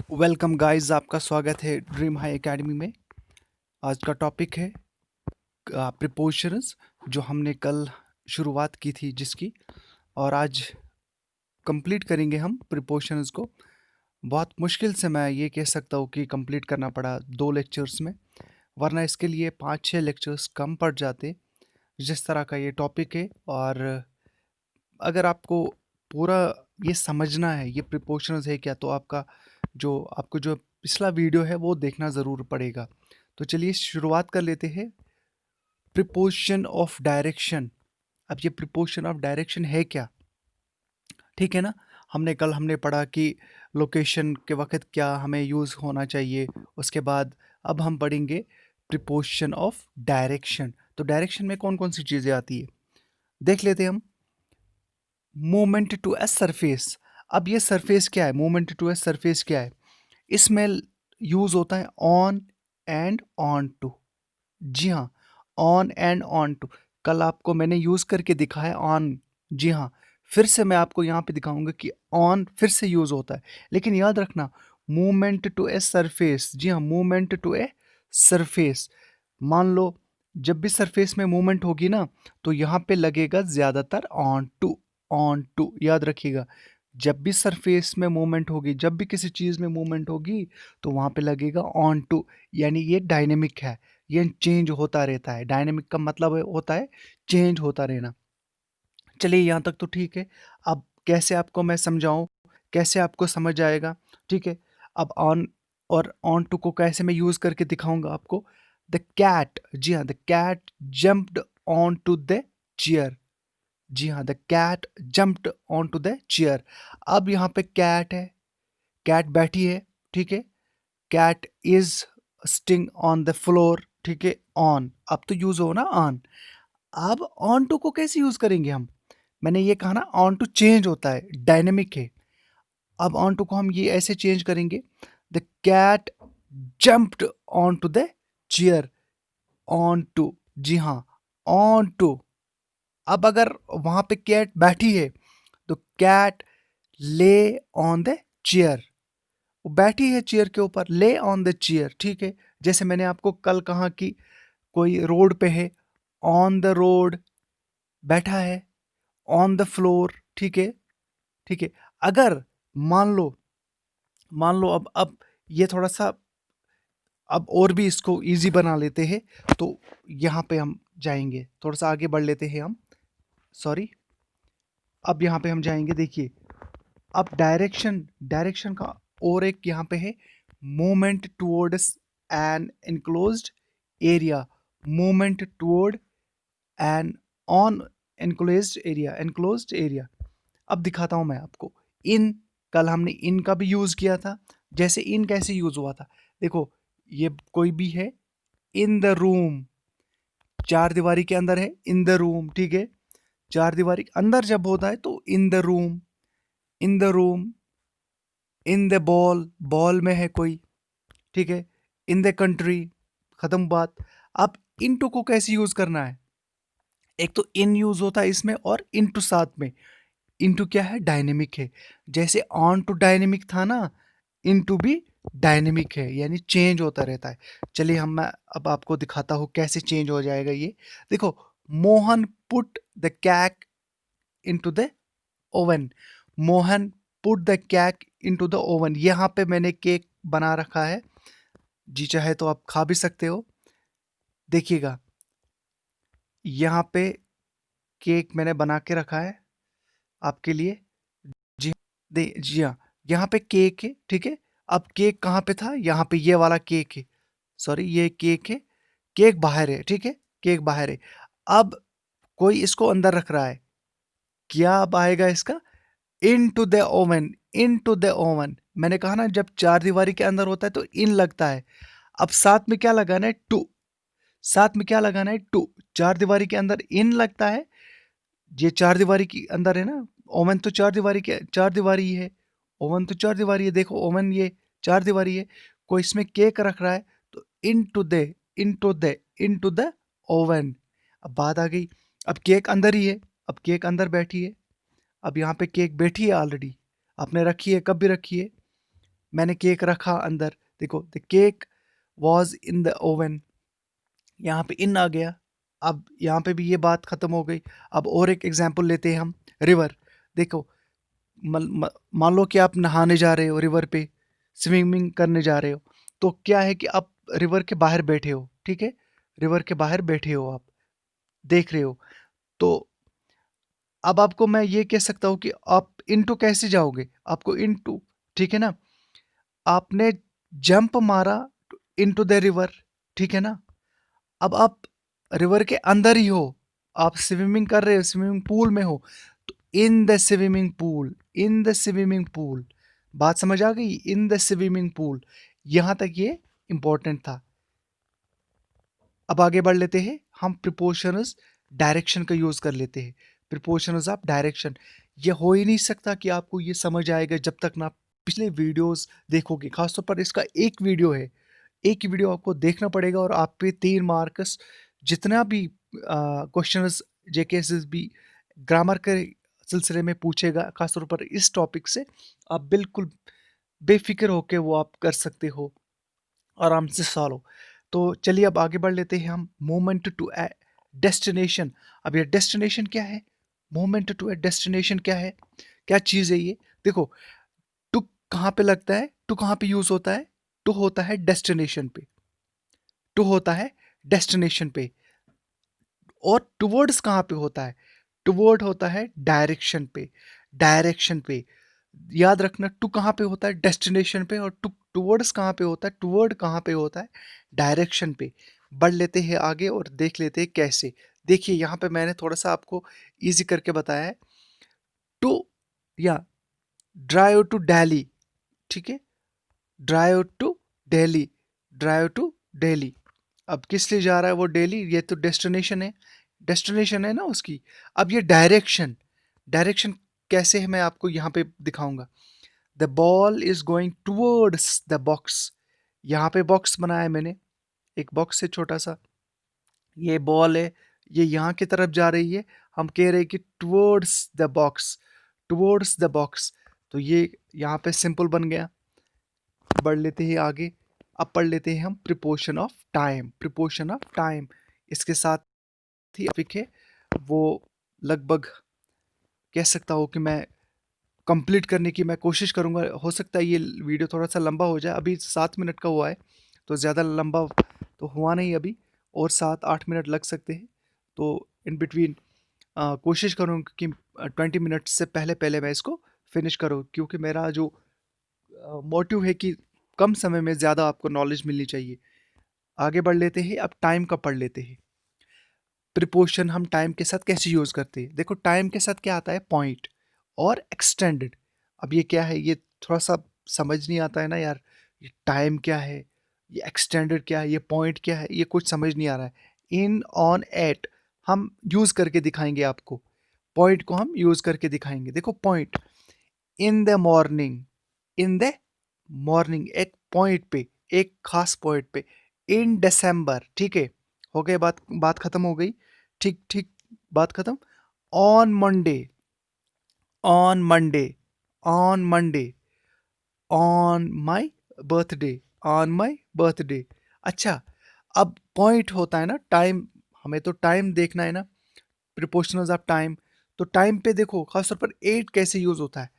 Welcome guys, आपका स्वागत है ड्रीम हाई एकेडमी में। आज का टॉपिक है प्रिपोजिशंस, जो हमने कल शुरुआत की थी जिसकी, और आज कंप्लीट करेंगे हम प्रिपोजिशंस को। बहुत मुश्किल से मैं ये कह सकता हूँ कि कंप्लीट करना पड़ा 2 लेक्चर्स में, वरना इसके लिए 5-6 लेक्चर्स कम पड़ जाते जिस तरह का ये टॉपिक है। और अगर आपको पूरा ये समझना है ये प्रिपोजिशंस है क्या, तो आपको जो पिछला वीडियो है वो देखना ज़रूर पड़ेगा। तो चलिए शुरुआत कर लेते हैं। Preposition of direction. अब ये प्रिपोजिशन ऑफ डायरेक्शन है क्या, ठीक है ना। हमने पढ़ा कि लोकेशन के वक्त क्या हमें यूज़ होना चाहिए। उसके बाद अब हम पढ़ेंगे प्रिपोजिशन ऑफ डायरेक्शन। तो डायरेक्शन में कौन कौन सी चीज़ें आती है देख लेते हैं हम। Movement to a surface. अब ये सरफेस क्या है, मूवमेंट टू ए सरफेस क्या है, इसमें यूज़ होता है ऑन एंड ऑन टू। जी हाँ, ऑन एंड ऑन टू। कल आपको मैंने यूज़ करके दिखाया ऑन। जी हाँ, फिर से मैं आपको यहाँ पे दिखाऊंगा कि ऑन फिर से यूज़ होता है। लेकिन याद रखना, मूवमेंट टू ए सरफेस। जी हाँ, मूवमेंट टू ए सरफेस। मान लो जब भी सरफेस में मूवमेंट होगी ना, तो यहाँ पे लगेगा ज़्यादातर ऑन टू। ऑन टू याद रखिएगा, जब भी सरफेस में मूवमेंट होगी, जब भी किसी चीज़ में मूवमेंट होगी, तो वहाँ पे लगेगा ऑन टू। यानी ये डायनेमिक है, ये चेंज होता रहता है। डायनेमिक का मतलब होता है चेंज होता रहना। चलिए यहाँ तक तो ठीक है। अब कैसे आपको मैं समझाऊं, कैसे आपको समझ आएगा, ठीक है। अब ऑन और ऑन टू को कैसे मैं यूज़ करके दिखाऊंगा आपको। द कैट, जी हाँ, the cat jumped onto the chair. जी हाँ, the cat jumped onto the chair. अब यहाँ पे कैट है, कैट बैठी है, ठीक है। Cat is sitting on the floor, ठीक है। ऑन अब तो यूज हो ना ऑन। अब ऑन टू को कैसे यूज करेंगे हम, मैंने ये कहा ना ऑन टू चेंज होता है, डायनेमिक है। अब ऑन टू को हम ये ऐसे चेंज करेंगे, the cat jumped onto the chair. Onto, जी हाँ, ऑन टू। अब अगर वहां पे कैट बैठी है, तो कैट ले ऑन द चेयर। वो बैठी है चेयर के ऊपर, ले ऑन द चेयर, ठीक है। जैसे मैंने आपको कल कहा कि कोई रोड पे है, ऑन द रोड बैठा है, ऑन द फ्लोर, ठीक है, ठीक है। अगर मान लो अब ये थोड़ा सा अब और भी इसको इजी बना लेते हैं। तो यहाँ पे हम जाएंगे, थोड़ा सा आगे बढ़ लेते हैं हम, सॉरी। अब यहाँ पे हम जाएंगे, देखिए। अब डायरेक्शन, डायरेक्शन का और एक यहाँ पे है, movement towards an enclosed area. Movement toward an on enclosed area, enclosed area. अब दिखाता हूं मैं आपको। इन, कल हमने इन का भी यूज किया था। जैसे इन कैसे यूज हुआ था, देखो, ये कोई भी है, इन द रूम, चार दीवारी के अंदर है, इन द रूम, ठीक है। चार दीवारी के अंदर जब होता है तो in the room, in the room. In the ball, ball में है कोई, ठीक है। इन द कंट्री, खत्म बात। अब इन टू को कैसे यूज करना है, एक तो इन यूज होता है इसमें और इन टू साथ में। इनटू क्या है, डायनेमिक है। जैसे ऑन टू डायनेमिक था ना, इनटू भी डायनेमिक है, यानी चेंज होता रहता है। चलिए मैं अब आपको दिखाता हूँ कैसे चेंज हो जाएगा ये। देखो, Mohan put the cake into the oven. Mohan put the cake into the oven. यहाँ पे मैंने केक बना रखा है, जी चाहे तो आप खा भी सकते हो। देखिएगा, यहाँ पे केक मैंने बना के रखा है आपके लिए। जी, जी हाँ, यहाँ पे केक है, ठीक है। अब केक कहाँ पे था, यहाँ पे ये वाला केक है, सॉरी ये केक है। केक बाहर है, ठीक है, केक बाहर है। अब कोई इसको अंदर रख रहा है, क्या अब आएगा इसका, into the oven, into the oven. मैंने कहा ना, जब चार दीवारी के अंदर होता है तो इन लगता है। अब साथ में क्या लगाना है, टू। साथ में क्या लगाना है, टू। चार दीवारी के अंदर इन लगता है, ये चार दीवारी के अंदर है ना। ओवन तो चार दीवारी के, चार दीवारी ही है। ओवन तो चार दीवारी है, देखो ओवन ये चार दीवारी है। कोई इसमें केक रख रहा है, तो into the, into the, into the oven. अब बात आ गई, अब केक अंदर ही है, अब केक अंदर बैठी है। अब यहाँ पे केक बैठी है ऑलरेडी, आपने रखी है, कब भी रखी है, मैंने केक रखा अंदर, देखो the cake was in the oven, यहाँ पे इन आ गया। अब यहाँ पे भी ये बात खत्म हो गई। अब और एक एग्जांपल लेते हैं हम, रिवर। देखो मान लो कि आप नहाने जा रहे हो रिवर पे, स्विमिंग करने जा रहे हो, तो क्या है कि आप रिवर के बाहर बैठे हो, ठीक है, रिवर के बाहर बैठे हो, आप देख रहे हो। तो अब आपको मैं ये कह सकता हूँ कि आप इनटू कैसे जाओगे, आपको इनटू, ठीक है ना, आपने जंप मारा इनटू द रिवर, ठीक है ना। अब आप रिवर के अंदर ही हो, आप स्विमिंग कर रहे हो, स्विमिंग पूल में हो, तो in the swimming pool, in the swimming pool, बात समझ आ गई, इन द स्विमिंग पूल, यहां तक ये इंपॉर्टेंट था। अब आगे बढ़ लेते हैं हम, प्रिपोजिशंस डायरेक्शन का यूज कर लेते हैं। प्रिपोजिशंस ऑफ डायरेक्शन, ये हो ही नहीं सकता कि आपको ये समझ आएगा जब तक ना पिछले वीडियोस देखोगे। खासतौर पर इसका एक वीडियो है, एक ही वीडियो आपको देखना पड़ेगा और आप पे 3 मार्क्स, जितना भी क्वेश्चंस जेकेएसएस भी ग्रामर के सिलसिले में पूछेगा, खासतौर पर इस टॉपिक से, आप बिल्कुल बेफिक्र होके वो आप कर सकते हो, आराम से सॉल्व। तो चलिए अब आगे बढ़ लेते हैं हम, मोमेंट टू ए डेस्टिनेशन। अब ये डेस्टिनेशन क्या है, मोमेंट टू ए डेस्टिनेशन क्या है, क्या चीज़ है ये। देखो टू कहाँ पे लगता है, टू कहाँ पे यूज होता है, टू होता है डेस्टिनेशन पे, टू होता है डेस्टिनेशन पे। और टुवर्ड्स कहाँ पे होता है, टुवर्ड होता है डायरेक्शन पे, डायरेक्शन पे। याद रखना, टू कहाँ पे होता है, डेस्टिनेशन पे, और टू टुवर्ड्स कहाँ पे होता है, टुवर्ड कहाँ पे होता है, डायरेक्शन पे। बढ़ लेते हैं आगे और देख लेते हैं कैसे। देखिए यहाँ पे मैंने थोड़ा सा आपको इजी करके बताया है। टू या ड्राइव टू दिल्ली, ठीक है, drive to Delhi, drive to Delhi. अब किस लिए जा रहा है वो दिल्ली, ये तो डेस्टिनेशन है, डेस्टिनेशन है ना उसकी। अब ये डायरेक्शन, डायरेक्शन कैसे है मैं आपको यहाँ पे दिखाऊंगा। The ball is going towards the box, यहाँ पे बॉक्स बनाया है मैंने, एक बॉक्स है छोटा सा, ये बॉल है, ये यहाँ की तरफ जा रही है, हम कह रहे हैं कि towards the box, towards the box. तो ये यहाँ पे सिंपल बन गया। बढ़ लेते हैं आगे, अब पढ़ लेते हैं हम प्रिपोर्शन ऑफ टाइम, प्रिपोर्शन ऑफ टाइम। इसके साथ ही टॉपिक है वो, लगभग कह सकता हूँ कि मैं कंप्लीट करने की मैं कोशिश करूँगा। हो सकता है ये वीडियो थोड़ा सा लंबा हो जाए, अभी 7 मिनट का हुआ है, तो ज़्यादा लंबा तो हुआ नहीं अभी, और 7-8 मिनट लग सकते हैं। तो इन बिटवीन कोशिश करूँगा कि 20 मिनट से पहले पहले मैं इसको फिनिश करूँ, क्योंकि मेरा जो मोटिव है कि कम समय में ज़्यादा आपको नॉलेज मिलनी चाहिए। आगे बढ़ लेते हैं, अब टाइम का पढ़ लेते हैं। प्रिपोजिशन हम टाइम के साथ कैसे यूज़ करते हैं, देखो टाइम के साथ क्या आता है, पॉइंट और एक्सटेंडेड। अब ये क्या है, ये थोड़ा सा समझ नहीं आता है ना यार, ये टाइम क्या है, ये एक्सटेंडेड क्या है, ये पॉइंट क्या है, ये कुछ समझ नहीं आ रहा है। इन, ऑन, एट हम यूज़ करके दिखाएंगे आपको, पॉइंट को हम यूज़ करके दिखाएंगे। देखो point, in the morning, in the morning एक पॉइंट पे, एक खास पॉइंट पे। इन दिसंबर, ठीक है, हो गए, बात बात खत्म हो गई, ठीक ठीक, बात खत्म। On Monday, on Monday, on Monday, on my birthday, on my birthday. अच्छा, अब पॉइंट होता है ना टाइम, हमें तो टाइम देखना है ना, प्रिपोर्शनल्स ऑफ टाइम। तो टाइम पे देखो खासतौर पर एट कैसे यूज होता है,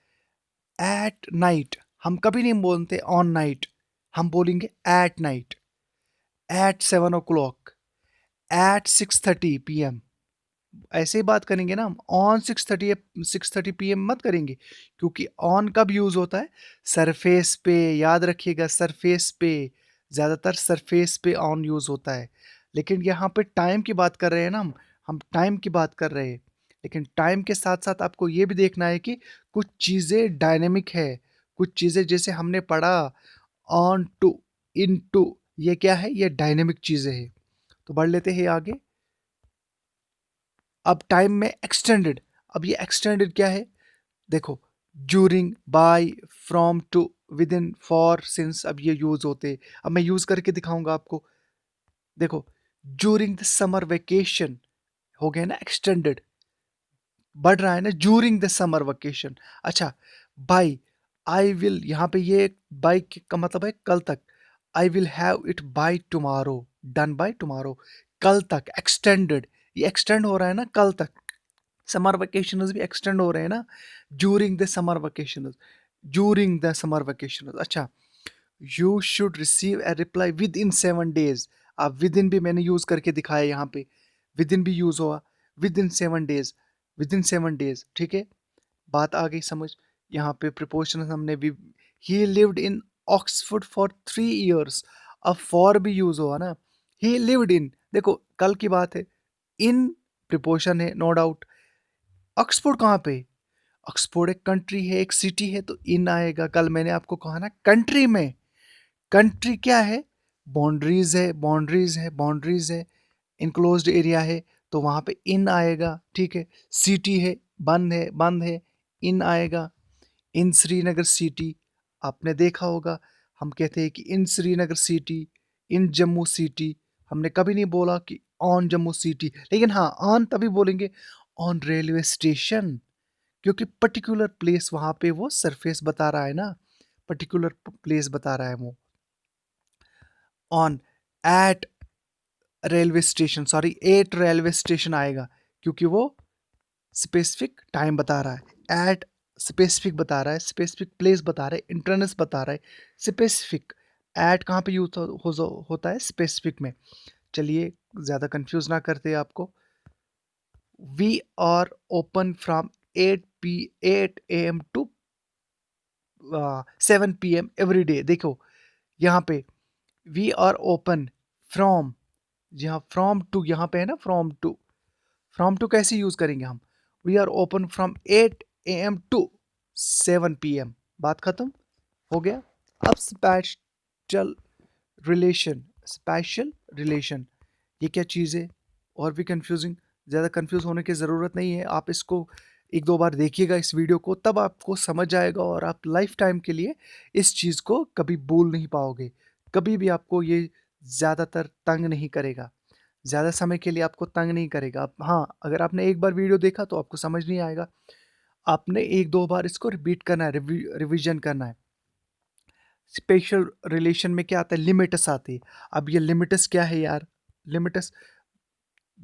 एट नाइट। हम कभी नहीं बोलते ऑन नाइट, हम बोलेंगे at night, at 7 o'clock, at 6:30 PM। ऐसे ही बात करेंगे ना हम, ऑन 6:30 PM मत करेंगे, क्योंकि ऑन कब यूज होता है, सरफेस पे, याद रखिएगा सरफेस पे, ज़्यादातर सरफेस पे ऑन यूज होता है। लेकिन यहाँ पे टाइम की बात कर रहे हैं ना हम टाइम की बात कर रहे हैं। लेकिन टाइम के साथ साथ आपको ये भी देखना है कि कुछ चीज़ें डायनेमिक है, कुछ चीज़ें जैसे हमने पढ़ा ऑन टू, इन टू, ये क्या है, ये डायनेमिक चीज़ें हैं। तो बढ़ लेते हैं आगे। अब टाइम में एक्सटेंडेड, अब ये एक्सटेंडेड क्या है, देखो during, by, from, to, within, for, since, अब ये यूज होते हैं। अब मैं यूज करके दिखाऊंगा आपको। देखो ड्यूरिंग द समर वेकेशन, हो गया ना एक्सटेंडेड, बढ़ रहा है ना ड्यूरिंग द समर वेकेशन। अच्छा, बाय, आई विल, यहाँ पे ये बाय का मतलब है कल तक। I will have it by tomorrow, done by tomorrow, कल तक, एक्सटेंडेड, ये एक्सटेंड हो रहा है ना कल तक। समर वेकेशंस भी एक्सटेंड हो रहे हैं ना, during the summer vacations, during the summer vacations. अच्छा, you should receive a reply within 7 days। अब विद इन भी मैंने यूज करके दिखाया, यहाँ पे विद इन भी यूज हुआ, with in 7 days, with in 7 days, ठीक है, बात आ गई समझ। यहाँ पे प्रिपोजिशन हमने भी, ही lived in Oxford for 3 years, अब फॉर भी यूज हुआ ना, ही लिव्ड इन, देखो कल की बात है, इन प्रिपोजिशन है नो डाउट। ऑक्सफोर्ड कहाँ पे, ऑक्सफोर्ड एक कंट्री है, एक सिटी है, तो इन आएगा। कल मैंने आपको कहा ना कंट्री में, कंट्री क्या है, बाउंड्रीज है, बाउंड्रीज है, बाउंड्रीज है, इनक्लोज्ड एरिया है, तो वहां पे इन आएगा, ठीक है। सिटी है, बंद है, बंद है, इन आएगा। इन श्रीनगर सिटी, आपने देखा होगा, हम कहते हैं कि इन श्रीनगर सिटी, इन जम्मू सिटी, हमने कभी नहीं बोला कि ऑन जम्मू सिटी, लेकिन हाँ ऑन तभी बोलेंगे ऑन रेलवे स्टेशन, क्योंकि पर्टिकुलर प्लेस वहां पे वो सरफेस बता रहा है ना, पर्टिकुलर प्लेस बता रहा है वो। On, eight railway station, sorry eight railway station आएगा, क्योंकि वो स्पेसिफिक टाइम बता रहा है। एट स्पेसिफिक बता रहा है, स्पेसिफिक प्लेस बता रहा है, इंटरनेस बता रहा है, स्पेसिफिक। एट कहाँ पे यूज होता है, स्पेसिफिक में। चलिए ज़्यादा कंफ्यूज ना करते आपको। We are open from 8 to 7 PM every day. देखो यहाँ पे वी आर ओपन फ्रॉम, जी हाँ, फ्रॉम टू यहाँ पे है ना, फ्रॉम टू, फ्रॉम टू कैसे यूज करेंगे हम, we are open from 8 AM to 7 PM, बात खत्म, हो गया। अब स्पेशल रिलेशन, स्पेशल रिलेशन, ये क्या चीज़ है, और भी कंफ्यूजिंग, ज़्यादा कंफ्यूज होने की ज़रूरत नहीं है, आप इसको एक दो बार देखिएगा इस वीडियो को, तब आपको समझ आएगा, और आप लाइफ टाइम के लिए इस चीज़ को कभी भूल नहीं पाओगे, कभी भी आपको ये ज़्यादातर तंग नहीं करेगा, ज़्यादा समय के लिए आपको तंग नहीं करेगा। आप, हाँ, अगर आपने एक बार वीडियो देखा तो आपको समझ नहीं आएगा, आपने एक दो बार इसको रिपीट करना है, रिवीजन करना है। स्पेशल रिलेशन में क्या आता है, लिमिट्स आती है। अब ये लिमिट्स क्या है यार, लिमिट्स,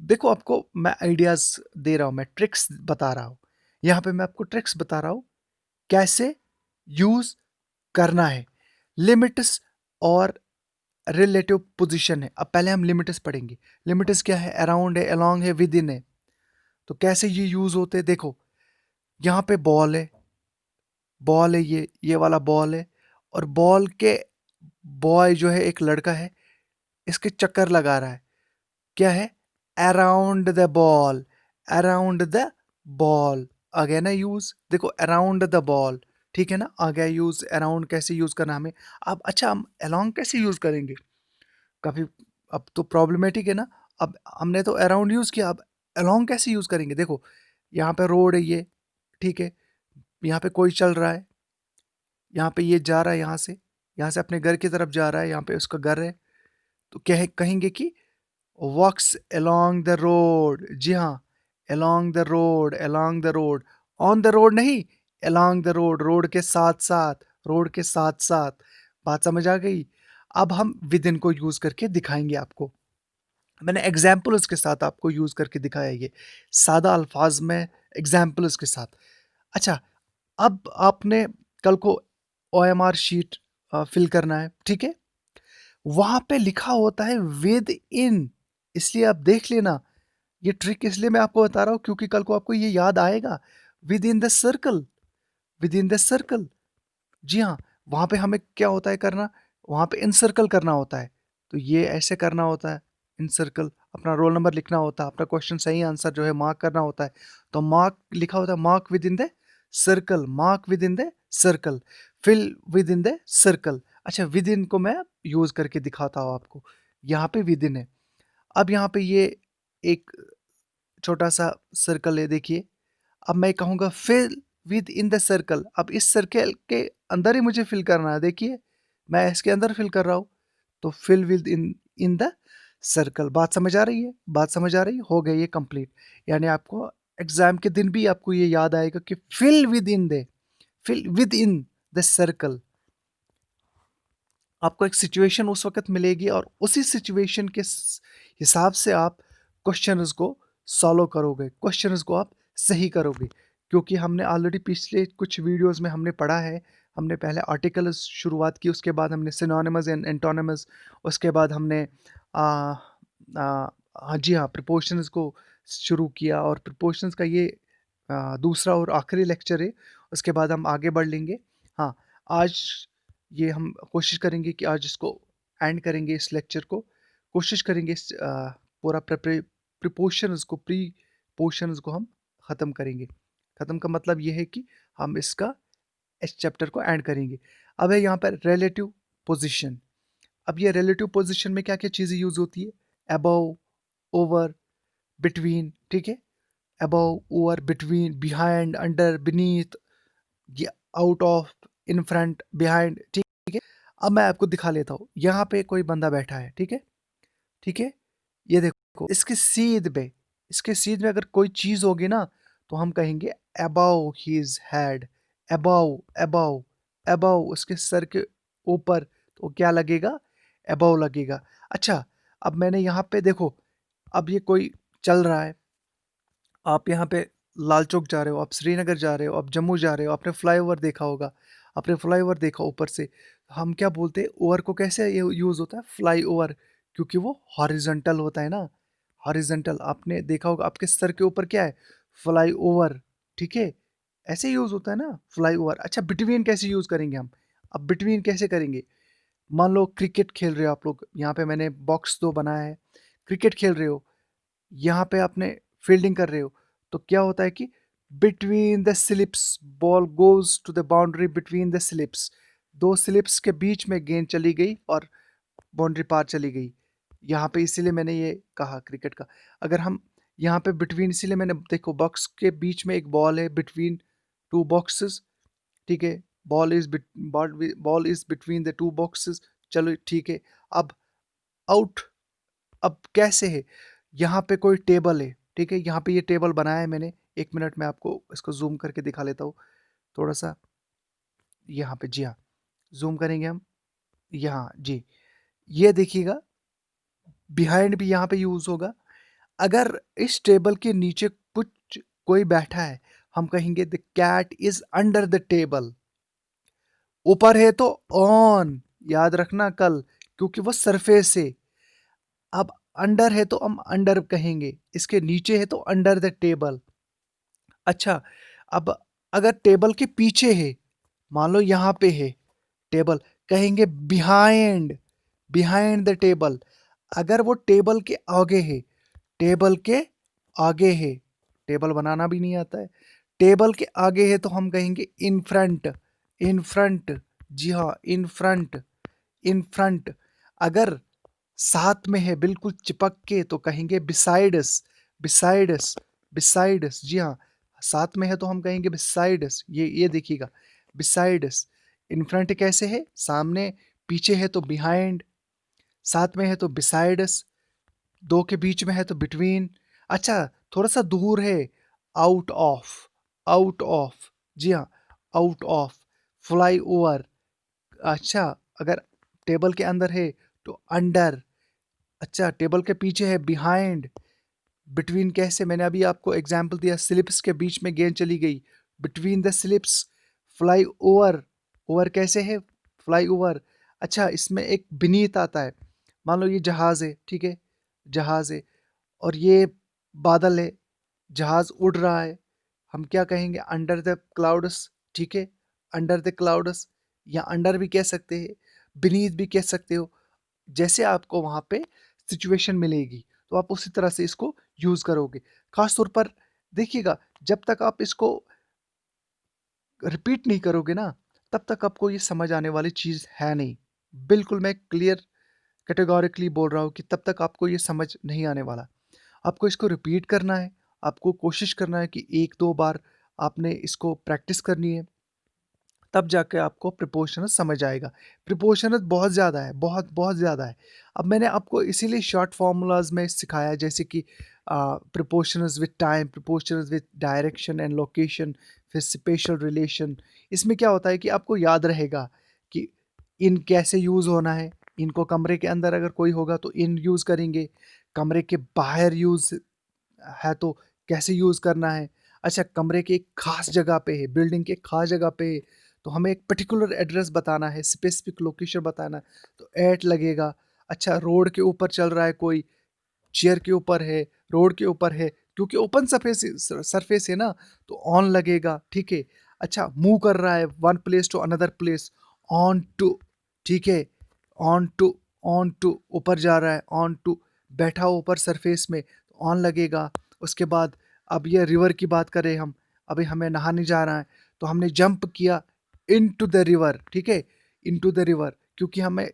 देखो आपको मैं आइडियाज दे रहा हूँ, मैं ट्रिक्स बता रहा हूँ, यहाँ पे मैं आपको ट्रिक्स बता रहा हूँ कैसे यूज करना है। लिमिट्स और रिलेटिव पोजीशन है। अब पहले हम लिमिट्स पढ़ेंगे। लिमिट्स क्या है, अराउंड है, अलोंग है, विद इन है। तो कैसे ये यूज होते हैं, देखो यहाँ पे बॉल है, बॉल है, ये वाला बॉल है, और बॉल के बॉय जो है, एक लड़का है, इसके चक्कर लगा रहा है, क्या है, around the ball, around the ball, आ गया ना यूज, देखो अराउंड द बॉल, ठीक है ना, आ गया यूज। अराउंड कैसे यूज करना हमें, अब अच्छा हम अलोंग कैसे यूज करेंगे, काफी अब तो प्रॉब्लमेटिक है ना। अब हमने तो अराउंड यूज किया, अब अलोंग कैसे यूज करेंगे, देखो यहाँ पे रोड है ये, ठीक है, यहाँ पे कोई चल रहा है, यहाँ पे ये जा रहा है, यहाँ से अपने घर की तरफ जा रहा है, यहाँ पे उसका घर है, तो क्या है, कहेंगे कि वॉक्स अलोंग द रोड, जी हाँ, along the road, along the road, on the road नहीं, अलोंग द रोड, रोड के साथ साथ, रोड के साथ साथ, बात समझ आ गई। अब हम विद इन को यूज करके दिखाएंगे आपको, मैंने एग्जाम्पल्स के साथ आपको यूज करके दिखाया, ये सादा अल्फाज में एग्जाम्पल्स के साथ। अच्छा, अब आपने कल को OMR शीट फिल करना है, ठीक है, वहां पे लिखा होता है विद इन, इसलिए आप देख लेना, ये ट्रिक इसलिए मैं आपको बता रहा हूँ क्योंकि कल को आपको ये याद आएगा, within the circle, within the circle, जी हाँ, वहां पे हमें क्या होता है करना, वहां पे इनसर्कल करना होता है, तो ये ऐसे करना होता है, इनसर्कल, अपना रोल नंबर लिखना होता है, अपना क्वेश्चन सही आंसर जो है मार्क करना होता है, तो मार्क लिखा होता है, mark within the circle, mark within the circle, fill within the circle. अच्छा, विद इन को मैं यूज करके दिखाता हूँ आपको, यहाँ पे विद इन है, अब यहाँ पे ये एक छोटा सा सर्कल है, देखिए, अब मैं कहूँगा fill within the circle, अब इस सर्कल के अंदर ही मुझे फिल करना है, देखिए मैं इसके अंदर फिल कर रहा हूँ, तो fill within in the circle, बात समझ आ रही है, बात समझ आ रही है, हो गया ये कंप्लीट। यानी आपको एग्जाम के दिन भी आपको ये याद आएगा कि fill within the circle. आपको एक सिचुएशन उस वक़्त मिलेगी और उसी सिचुएशन के हिसाब से आप क्वेश्चंस को सॉल्व करोगे, क्वेश्चंस को आप सही करोगे। क्योंकि हमने ऑलरेडी पिछले कुछ वीडियोज़ में हमने पढ़ा है, हमने पहले आर्टिकल्स शुरुआत की, उसके बाद हमने सिनोनिमस एंड एंटोनिमस, उसके बाद हमने हाँ जी हाँ, प्रीपोज़िशंस को शुरू किया और प्रीपोज़िशंस का ये दूसरा और आखिरी लेक्चर है, उसके बाद हम आगे बढ़ लेंगे। हाँ, आज ये हम कोशिश करेंगे कि आज इसको एंड करेंगे इस लेक्चर को। कोशिश करेंगे इस पूरा प्रीपोज़िशंस को हम ख़त्म करेंगे। ख़त्म का मतलब ये है कि हम इस चैप्टर को एंड करेंगे। अब है यहाँ पर रिलेटिव पोज़ीशन। अब ये रिलेटिव पोज़ीशन में क्या-क्या चीज़ें यूज़ होती है? अबव, ओवर, बिटवीन, ठीक है? Above, over, between, behind, under, beneath, ये out of, in front, behind, ठीक है? अब मैं आपको दिखा लेता हूँ। यहाँ पे कोई बंदा बैठा है, ठीक है? ठीक है? ये देखो, इसके सीध में अगर कोई चीज़ होगी ना, तो हम कहेंगे above his head, above, above, above उसके सर के ऊपर, तो क्या लगेगा? अबव लगेगा। अच्छा, अब मैंने यहाँ पे देखो, अब ये कोई चल रहा है, आप यहाँ पे लाल चौक जा रहे हो, आप श्रीनगर जा रहे हो, आप जम्मू जा रहे हो, आपने फ्लाईओवर देखा होगा, आपने फ्लाईओवर देखा ऊपर से। हम क्या बोलते हैं, ओवर को कैसे ये यूज़ होता है? फ्लाई ओवर, क्योंकि वो हॉरिजॉन्टल होता है ना, हॉरिजॉन्टल। आपने देखा होगा आपके सर के ऊपर क्या है? फ्लाई ओवर, ठीक है? ऐसे यूज़ होता है ना, फ्लाई ओवर। अच्छा, बिटवीन कैसे यूज़ करेंगे हम? अब बिटवीन कैसे करेंगे? मान लो क्रिकेट खेल रहे हो आप लोग, यहाँ पे मैंने बॉक्स 2 बनाया है, क्रिकेट खेल रहे हो, यहाँ पे आपने फील्डिंग कर रहे हो, तो क्या होता है कि between the slips ball goes to the boundary, between the slips, दो स्लिप्स के बीच में गेंद चली गई और बाउंड्री पार चली गई। यहाँ पे इसीलिए मैंने ये कहा क्रिकेट का। अगर हम यहाँ पे बिटवीन, इसीलिए मैंने देखो बॉक्स के बीच में एक बॉल है, बिटवीन टू बॉक्सेस, ठीक है? Ball is between the two boxes. चलो ठीक है। अब आउट, अब कैसे है? यहाँ पे कोई टेबल है, ठीक है? यहाँ पे ये टेबल बनाया है मैंने, 1 मिनट में आपको इसको जूम करके दिखा लेता हूँ थोड़ा सा। यहाँ पे जी हाँ, जूम करेंगे हम, यहाँ जी, ये देखिएगा, बिहाइंड भी यहाँ पे यूज होगा। अगर इस टेबल के नीचे कुछ कोई बैठा है, हम कहेंगे the cat is under the table. ऊपर है तो ऑन, याद रखना कल, क्योंकि वो सरफेस है। अब अंडर है तो हम अंडर कहेंगे, इसके नीचे है तो अंडर द टेबल। अच्छा, अब अगर टेबल के पीछे है, मान लो यहाँ पे है टेबल, कहेंगे बिहाइंड, बिहाइंड द टेबल। अगर वो टेबल के आगे है, टेबल के आगे है, टेबल बनाना भी नहीं आता है, टेबल के आगे है तो हम कहेंगे इन फ्रंट, इन फ्रंट, जी हाँ, इन फ्रंट, इन फ्रंट। अगर साथ में है बिल्कुल चिपक के, तो कहेंगे बिसाइडस, बिसाइडस, बिसाइडस, जी हाँ, साथ में है तो हम कहेंगे बिसाइडस। ये देखिएगा, बिसाइडस। इन फ्रंट कैसे है? सामने, पीछे है तो बिहाइंड, साथ में है तो बिसाइडस, दो के बीच में है तो बिटवीन। अच्छा, थोड़ा सा दूर है, आउट ऑफ, आउट ऑफ, जी हाँ, आउट ऑफ, फ्लाई ओवर। अच्छा, अगर टेबल के अंदर है तो अंडर। अच्छा, टेबल के पीछे है बिहाइंड। बिटवीन कैसे? मैंने अभी आपको एग्जांपल दिया, स्लिप्स के बीच में गेंद चली गई, between the slips. Fly over, over कैसे है? Fly over. अच्छा, इसमें एक बीनीथ आता है, मान लो ये जहाज है, ठीक है? जहाज है और ये बादल है, जहाज उड़ रहा है, हम क्या कहेंगे? अंडर द क्लाउड्स, ठीक है? अंडर द क्लाउड्स, या अंडर भी कह सकते हैं, बीनीथ भी कह सकते हो। जैसे आपको वहाँ पे सिचुएशन मिलेगी, तो आप उसी तरह से इसको यूज़ करोगे। ख़ास तौर पर देखिएगा, जब तक आप इसको रिपीट नहीं करोगे ना, तब तक आपको ये समझ आने वाली चीज़ है नहीं। बिल्कुल मैं क्लियर कैटेगोरिकली बोल रहा हूँ कि तब तक आपको ये समझ नहीं आने वाला। आपको इसको रिपीट करना है, आपको कोशिश करना है कि 1-2 बार आपने इसको प्रैक्टिस करनी है, तब जाके आपको प्रिपोज़िशनस समझ आएगा। प्रिपोज़िशनस बहुत ज़्यादा है, बहुत, बहुत ज़्यादा है। अब मैंने आपको इसीलिए शॉर्ट फ़ॉर्मूलाज़ में सिखाया है, जैसे कि prepositions with time, prepositions with direction and location, फिर स्पेशल रिलेशन। इसमें क्या होता है कि आपको याद रहेगा कि इन कैसे यूज़ होना है। इनको कमरे के अंदर अगर कोई होगा तो इन यूज़ करेंगे, कमरे के बाहर यूज़ है तो कैसे यूज़ करना है। अच्छा, कमरे के एक ख़ास जगह पे है, बिल्डिंग के एक ख़ास जगह पे है, तो हमें एक पर्टिकुलर एड्रेस बताना है, स्पेसिफिक लोकेशन बताना है, तो ऐट लगेगा। अच्छा, रोड के ऊपर चल रहा है कोई, चेयर के ऊपर है, रोड के ऊपर है, क्योंकि ओपन सरफेस है ना, तो ऑन लगेगा, ठीक है। अच्छा, मूव कर रहा है one place to another place, on to, ठीक है, ऑन टू, ऑन टू ऊपर जा रहा है, ऑन टू बैठा हो ऊपर सरफेस में, ऑन लगेगा। उसके बाद अब ये रिवर की बात करें हम, अभी हमें नहाने जा रहा है तो हमने जंप किया इन टू द रिवर, ठीक है, इन टू द रिवर, क्योंकि हमें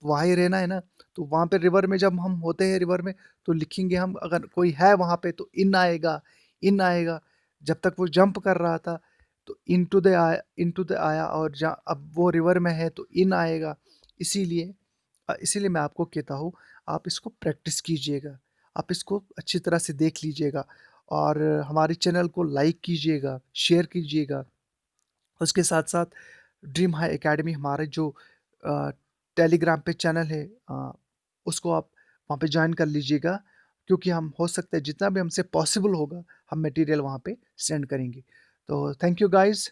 वहाँ ही रहना है ना। तो वहाँ पे रिवर में जब हम होते हैं रिवर में, तो लिखेंगे हम, अगर कोई है वहाँ पे तो इन आएगा, इन आएगा। जब तक वो जंप कर रहा था तो इन टू द आया, और जहाँ अब वो रिवर में है तो इन आएगा। इसीलिए इसीलिए मैं आपको कहता हूँ, आप इसको प्रैक्टिस कीजिएगा, आप इसको अच्छी तरह से देख लीजिएगा, और हमारे चैनल को लाइक कीजिएगा, शेयर कीजिएगा। उसके साथ-साथ ड्रीम हाई एकेडमी हमारे जो अ, टेलीग्राम पे चैनल है, उसको आप वहाँ पे जॉइन कर लीजिएगा, क्योंकि हम हो सकता है जितना भी हमसे पॉसिबल होगा, हम मटेरियल वहाँ पे सेंड करेंगे। तो थैंक यू गाइज़।